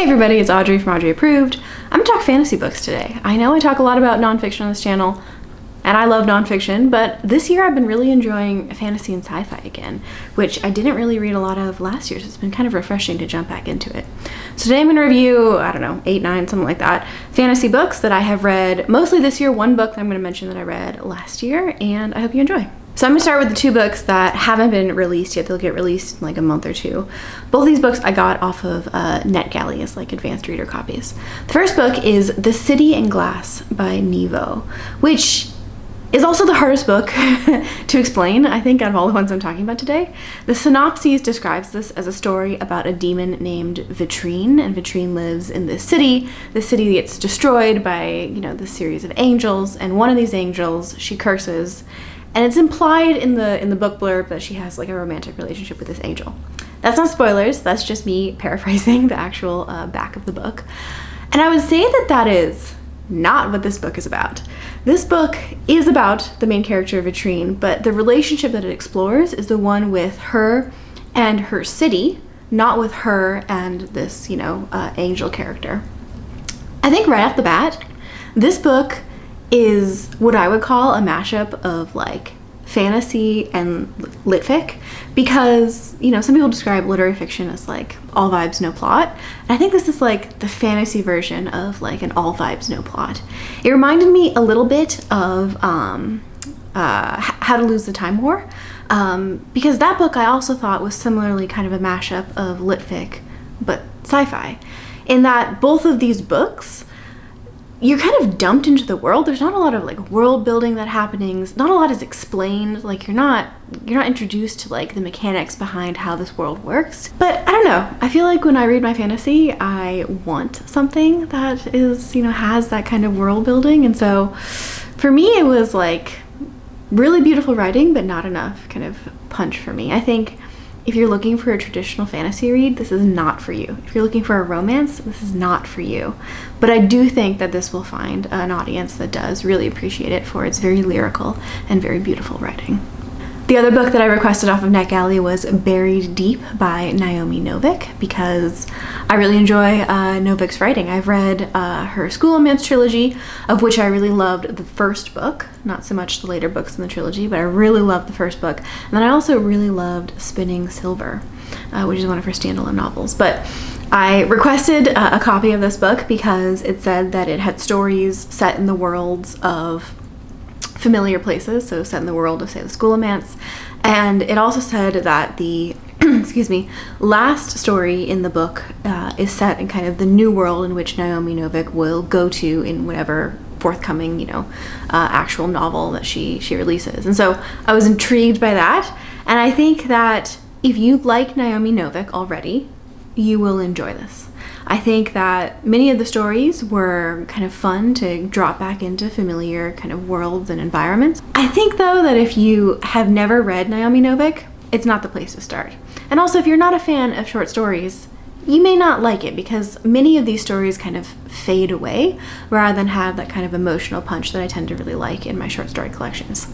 Hey everybody, it's Audrey from Audrey Approved. I'm gonna talk fantasy books today. I know I talk a lot about nonfiction on this channel, and I love nonfiction, but this year I've been really enjoying fantasy and sci-fi again, which I didn't really read a lot of last year, so it's been kind of refreshing to jump back into it. So today I'm gonna review, I don't know, 8, 9, something like that, fantasy books that I have read mostly this year, one book that I'm gonna mention that I read last year, and I hope you enjoy. So I'm gonna start with the 2 books that haven't been released yet. They'll get released in like a month or 2. Both these books I got off of Netgalley as like advanced reader copies. The first book is The City in Glass by Nghi, which is also the hardest book to explain, I think, out of all the ones I'm talking about today. The synopsis describes this as a story about a demon named Vitrine, and Vitrine lives in this city. The city gets destroyed by, you know, this series of angels, and one of these angels she curses. And it's implied in the book blurb that she has like a romantic relationship with this angel. That's not spoilers, that's just me paraphrasing the actual back of the book. And I would say that that is not what this book is about. This book is about the main character Vitrine, but the relationship that it explores is the one with her and her city, not with her and this, you know, angel character. I think right off the bat, this book is what I would call a mashup of like fantasy and lit fic, because, you know, some people describe literary fiction as like all vibes, no plot. And I think this is like the fantasy version of like an all vibes, no plot. It reminded me a little bit of How to Lose the Time War, because that book I also thought was similarly kind of a mashup of lit fic, but sci-fi, in that both of these books you're kind of dumped into the world. There's not a lot of like world building that happenings. Not a lot is explained. Like you're not introduced to like the mechanics behind how this world works. But I don't know. I feel like when I read my fantasy, I want something that is, you know, has that kind of world building. And so for me, it was like really beautiful writing, but not enough kind of punch for me. I think if you're looking for a traditional fantasy read, this is not for you. If you're looking for a romance, this is not for you. But I do think that this will find an audience that does really appreciate it for its very lyrical and very beautiful writing. The other book that I requested off of NetGalley was Buried Deep by Naomi Novik, because I really enjoy Novik's writing. I've read her School of Mance trilogy, of which I really loved the first book, not so much the later books in the trilogy, but I really loved the first book. And then I also really loved Spinning Silver, which is one of her standalone novels. But I requested a copy of this book because it said that it had stories set in the worlds of familiar places, so set in the world of, say, the School of Mance. And it also said that the excuse me, last story in the book is set in kind of the new world in which Naomi Novik will go to in whatever forthcoming, you know, actual novel that she releases. And so I was intrigued by that, and I think that if you like Naomi Novik already, you will enjoy this. I think that many of the stories were kind of fun to drop back into familiar kind of worlds and environments. I think though that if you have never read Naomi Novik, it's not the place to start. And also if you're not a fan of short stories, you may not like it because many of these stories kind of fade away rather than have that kind of emotional punch that I tend to really like in my short story collections.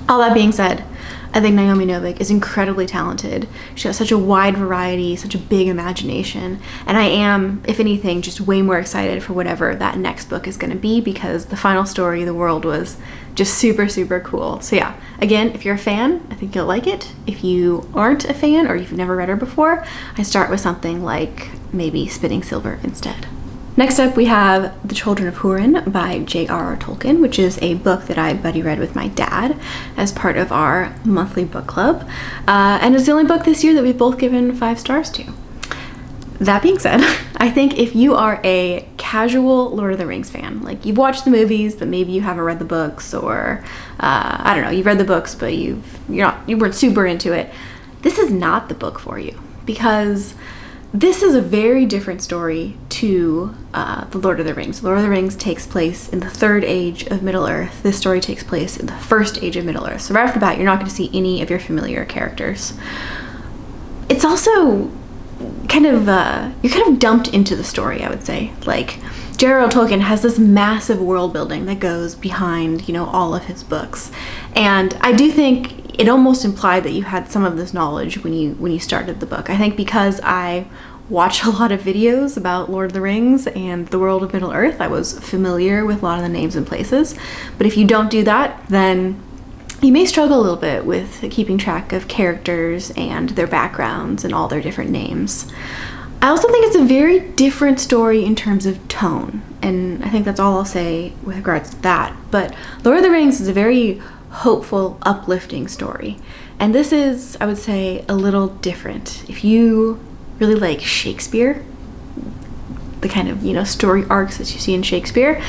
All that being said, I think Naomi Novik is incredibly talented. She has such a wide variety, such a big imagination, and I am, if anything, just way more excited for whatever that next book is going to be, because the final story, the world, was just super, super cool. So yeah, again, if you're a fan, I think you'll like it. If you aren't a fan or you've never read her before, I start with something like maybe Spinning Silver instead. Next up, we have The Children of Hurin by J.R.R. Tolkien, which is a book that I buddy read with my dad as part of our monthly book club. And it's the only book this year that we've both given 5 stars to. That being said, I think if you are a casual Lord of the Rings fan, like you've watched the movies, but maybe you haven't read the books, or I don't know, you've read the books, but you weren't super into it, this is not the book for you, because this is a very different story to The Lord of the Rings. The Lord of the Rings takes place in the 3rd age of Middle-earth. This story takes place in the 1st age of Middle-earth. So right off the bat, you're not going to see any of your familiar characters. It's also kind of, you're kind of dumped into the story, I would say. Like, J.R.R. Tolkien has this massive world building that goes behind, you know, all of his books. And I do think it almost implied that you had some of this knowledge when you started the book. I think because I watch a lot of videos about Lord of the Rings and the world of Middle-earth. I was familiar with a lot of the names and places. But if you don't do that, then you may struggle a little bit with keeping track of characters and their backgrounds and all their different names. I also think it's a very different story in terms of tone, and I think that's all I'll say with regards to that. But Lord of the Rings is a very hopeful, uplifting story, and this is, I would say, a little different. If you really like Shakespeare, the kind of, story arcs that you see in Shakespeare,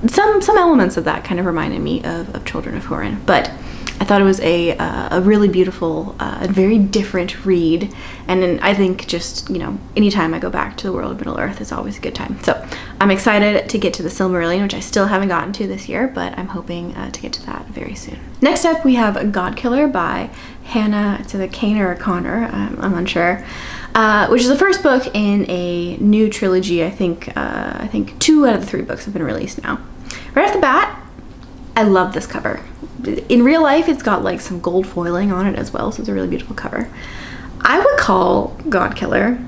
some elements of that kind of reminded me of Children of Hurin. But I thought it was a really beautiful, very different read, and then I think just, anytime I go back to the world of Middle-earth, it's always a good time. So I'm excited to get to the Silmarillion, which I still haven't gotten to this year, but I'm hoping to get to that very soon. Next up, we have Godkiller by Hannah, it's either Kaner or Connor, I'm unsure, which is the first book in a new trilogy. I think 2 out of the 3 books have been released now. Right off the bat, I love this cover. In real life, it's got like some gold foiling on it as well, so it's a really beautiful cover. I would call Godkiller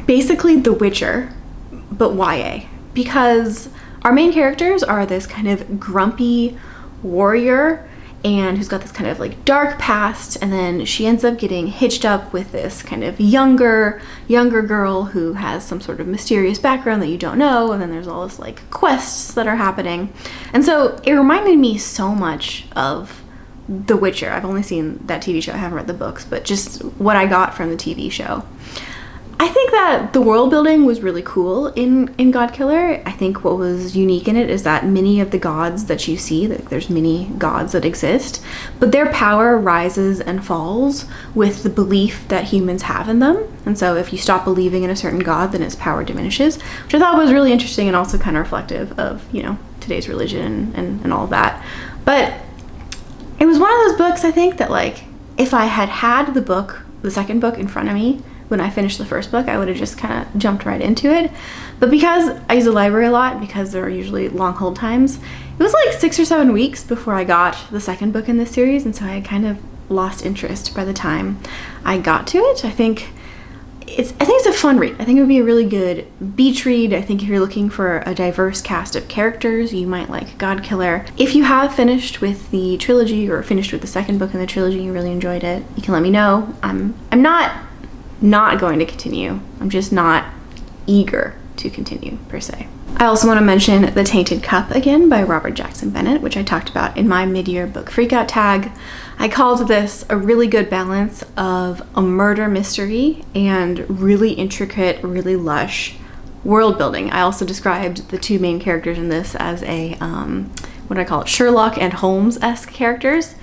basically The Witcher, but YA, because our main characters are this kind of grumpy warrior and who's got this kind of like dark past, and then she ends up getting hitched up with this kind of younger girl who has some sort of mysterious background that you don't know, and then there's all this like quests that are happening. And so it reminded me so much of The Witcher. I've only seen that TV show, I haven't read the books, but just what I got from the TV show. I think that the world building was really cool in Godkiller. I think what was unique in it is that many of the gods that you see, there's many gods that exist, but their power rises and falls with the belief that humans have in them. And so if you stop believing in a certain god, then its power diminishes, which I thought was really interesting and also kind of reflective of, today's religion and all of that. But it was one of those books, I think, that like, if I had the second book in front of me, when I finished the first book, I would have just kind of jumped right into it. But because I use the library a lot, because there are usually long hold times, it was like 6 or 7 weeks before I got the second book in this series, and so I kind of lost interest by the time I got to it. I think it's a fun read. I think it would be a really good beach read. I think if you're looking for a diverse cast of characters, you might like Godkiller. If you have finished with the trilogy or finished with the second book in the trilogy, you really enjoyed it, you can let me know. I'm not going to continue. I'm just not eager to continue, per se. I also want to mention The Tainted Cup again by Robert Jackson Bennett, which I talked about in my mid-year book freakout tag. I called this a really good balance of a murder mystery and really intricate, really lush world building. I also described the 2 main characters in this as a, what do I call it, Sherlock and Holmes-esque characters.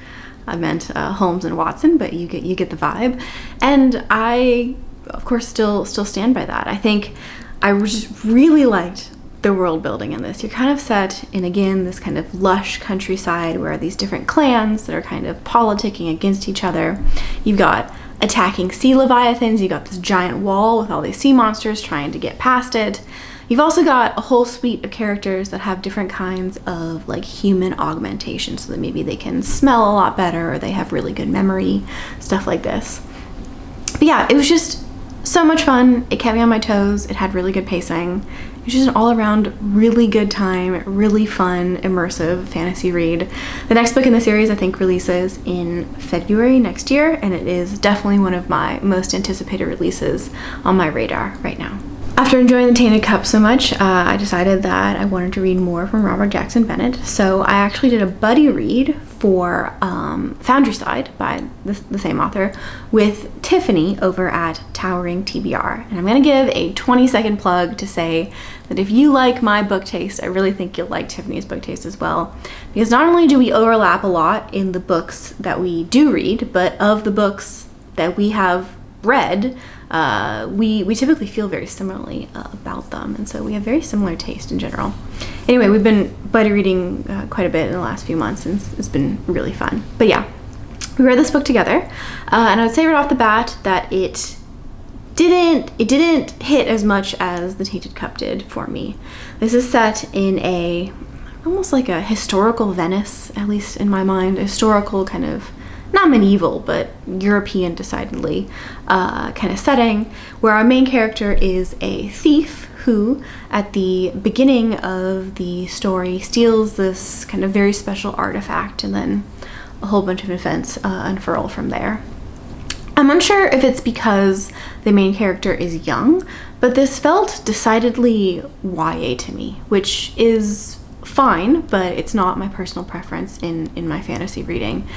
I meant Holmes and Watson, but you get the vibe. And I, of course, still stand by that. I think I just really liked the world building in this. You're kind of set in, again, this kind of lush countryside where these different clans that are kind of politicking against each other. You've got attacking sea leviathans. You've got this giant wall with all these sea monsters trying to get past it. You've also got a whole suite of characters that have different kinds of like human augmentation, so that maybe they can smell a lot better or they have really good memory, stuff like this. But yeah, it was just so much fun. It kept me on my toes. It had really good pacing. It was just an all-around really good time, really fun, immersive fantasy read. The next book in the series I think releases in February next year, and it is definitely one of my most anticipated releases on my radar right now. After enjoying The Tainted Cup so much, I decided that I wanted to read more from Robert Jackson Bennett. So I actually did a buddy read for Foundryside by the same author with Tiffany over at Towering TBR. And I'm going to give a 20-second plug to say that if you like my book taste, I really think you'll like Tiffany's book taste as well. Because not only do we overlap a lot in the books that we do read, but of the books that we have read, we typically feel very similarly about them, and so we have very similar taste in general. Anyway, we've been buddy reading quite a bit in the last few months, and it's been really fun. But yeah, we read this book together, and I would say right off the bat that it didn't hit as much as The Tainted Cup did for me. This is set in almost like a historical Venice, at least in my mind, a historical kind of not medieval, but European decidedly kind of setting, where our main character is a thief who, at the beginning of the story, steals this kind of very special artifact, and then a whole bunch of events unfurl from there. I'm unsure if it's because the main character is young, but this felt decidedly YA to me, which is fine, but it's not my personal preference in my fantasy reading.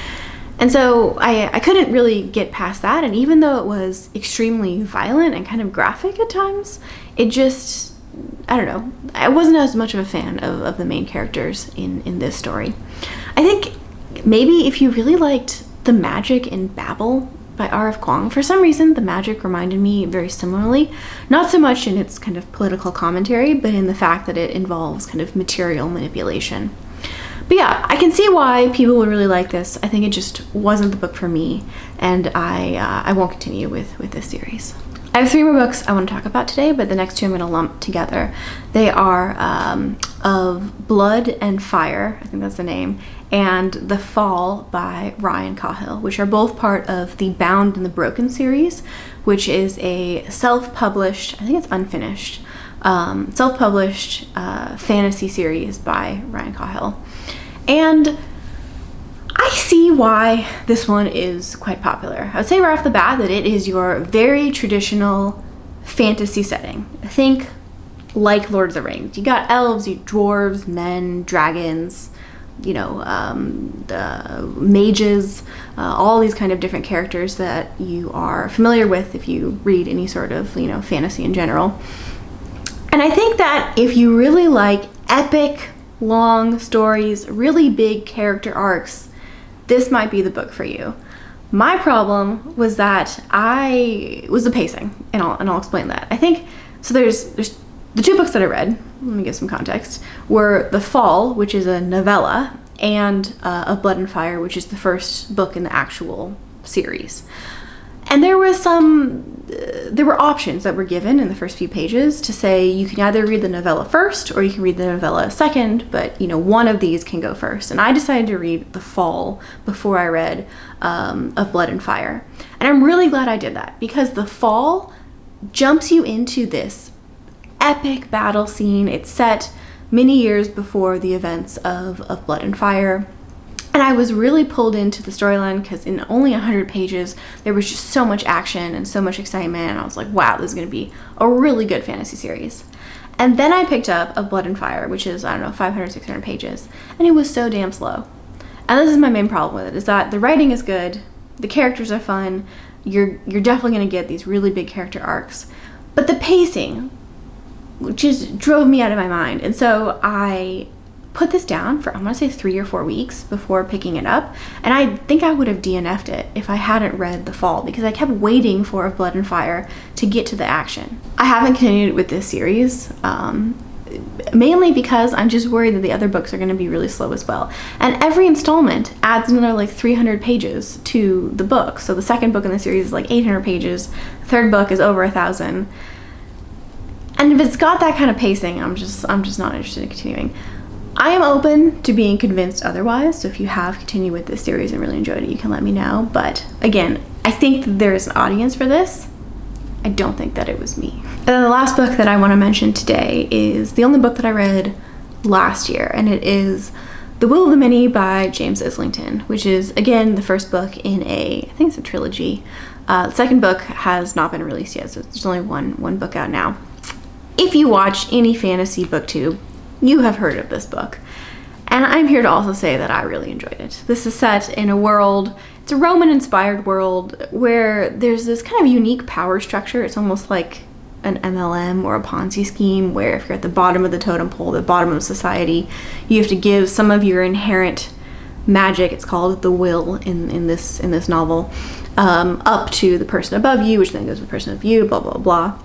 And so I couldn't really get past that, and even though it was extremely violent and kind of graphic at times, it just, I don't know, I wasn't as much of a fan of the main characters in this story. I think maybe if you really liked The Magic in Babel by R.F. Kuang, for some reason the magic reminded me very similarly, not so much in its kind of political commentary, but in the fact that it involves kind of material manipulation. But yeah, I can see why people would really like this. I think it just wasn't the book for me, and I won't continue with this series. I have 3 more books I want to talk about today, but the next 2 I'm going to lump together. They are Of Blood and Fire, I think that's the name, and The Fall by Ryan Cahill, which are both part of the Bound and the Broken series, which is a self-published, I think it's unfinished, self-published fantasy series by Ryan Cahill. And I see why this one is quite popular. I would say right off the bat that it is your very traditional fantasy setting. Think like Lord of the Rings. You got elves, you dwarves, men, dragons, you know, the mages, all these kind of different characters that you are familiar with if you read any sort of, you know, fantasy in general. And I think that if you really like epic, long stories, really big character arcs, this might be the book for you. My problem was that was the pacing, and I'll explain that. I think, so there's the 2 books that I read, let me give some context, were The Fall, which is a novella, and Of Blood and Fire, which is the first book in the actual series. And there were options that were given in the first few pages to say you can either read the novella first or you can read the novella second, but you know, one of these can go first. And I decided to read The Fall before I read Of Blood and Fire. And I'm really glad I did that, because The Fall jumps you into this epic battle scene. It's set many years before the events of Blood and Fire. And I was really pulled into the storyline because in only 100 pages, there was just so much action and so much excitement. And I was like, wow, this is going to be a really good fantasy series. And then I picked up Of Blood and Fire, which is, I don't know, 500, 600 pages. And it was so damn slow. And this is my main problem with it, is that the writing is good, the characters are fun, you're definitely going to get these really big character arcs. But the pacing just drove me out of my mind. And so I put this down for, I'm gonna say 3 or 4 weeks before picking it up, and I think I would have DNF'd it if I hadn't read The Fall, because I kept waiting for Of Blood and Fire to get to the action. I haven't continued with this series, mainly because I'm just worried that the other books are going to be really slow as well. And every installment adds another like 300 pages to the book. So the second book in the series is like 800 pages, the third book is over 1,000. And if it's got that kind of pacing, I'm just not interested in continuing. I am open to being convinced otherwise, so if you have continued with this series and really enjoyed it, you can let me know. But again, I think that there is an audience for this. I don't think that it was me. And then the last book that I want to mention today is the only book that I read last year, and it is The Will of the Many by James Islington, which is, again, the first book in I think it's a trilogy. The second book has not been released yet, so there's only one book out now. If you watch any fantasy booktube, you have heard of this book. And I'm here to also say that I really enjoyed it. This is set in a world, it's a Roman-inspired world where there's this kind of unique power structure. It's almost like an MLM or a Ponzi scheme, where if you're at the bottom of the totem pole, the bottom of society, you have to give some of your inherent magic, it's called the will in this novel, up to the person above you, which then goes to the person of you, blah, blah, blah.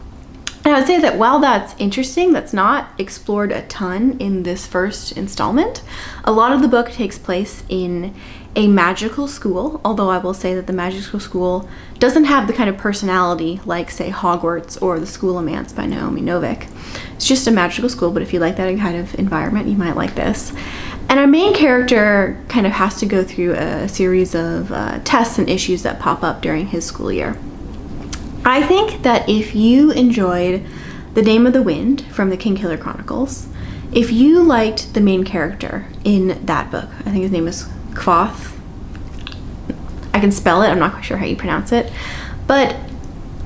And I would say that while that's interesting, that's not explored a ton in this first installment. A lot of the book takes place in a magical school, although I will say that the magical school doesn't have the kind of personality like, say, Hogwarts or the School of Mance by Naomi Novik. It's just a magical school, but if you like that kind of environment, you might like this. And our main character kind of has to go through a series of tests and issues that pop up during his school year. I think that if you enjoyed The Name of the Wind from the Kingkiller Chronicles, if you liked the main character in that book, I think his name is Kvothe. I can spell it, I'm not quite sure how you pronounce it, but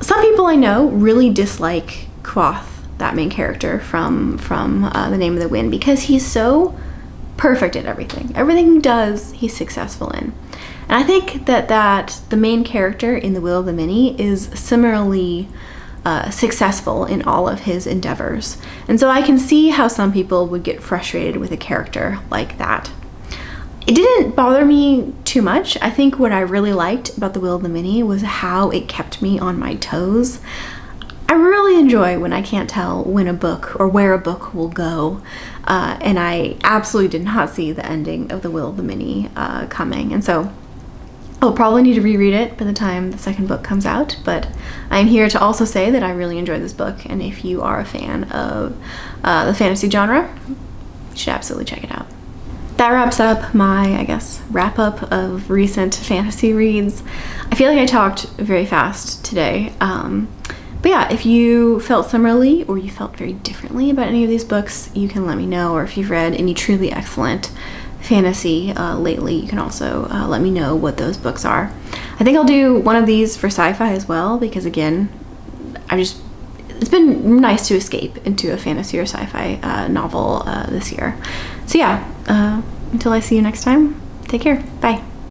some people I know really dislike Kvothe, that main character from The Name of the Wind, because he's so perfect at everything. Everything he does, he's successful in. And I think that the main character in The Will of the Many is similarly successful in all of his endeavors. And so I can see how some people would get frustrated with a character like that. It didn't bother me too much. I think what I really liked about The Will of the Many was how it kept me on my toes. I really enjoy when I can't tell when a book or where a book will go, and I absolutely did not see the ending of The Will of the Many coming, and so I'll probably need to reread it by the time the second book comes out, but I'm here to also say that I really enjoyed this book, and if you are a fan of the fantasy genre, you should absolutely check it out. That wraps up my, I guess, wrap up of recent fantasy reads. I feel like I talked very fast today. But yeah, if you felt similarly or you felt very differently about any of these books, you can let me know. Or if you've read any truly excellent fantasy lately, you can also let me know what those books are. I think I'll do one of these for sci-fi as well, because again, it's been nice to escape into a fantasy or sci-fi novel this year. So yeah, until I see you next time, take care. Bye.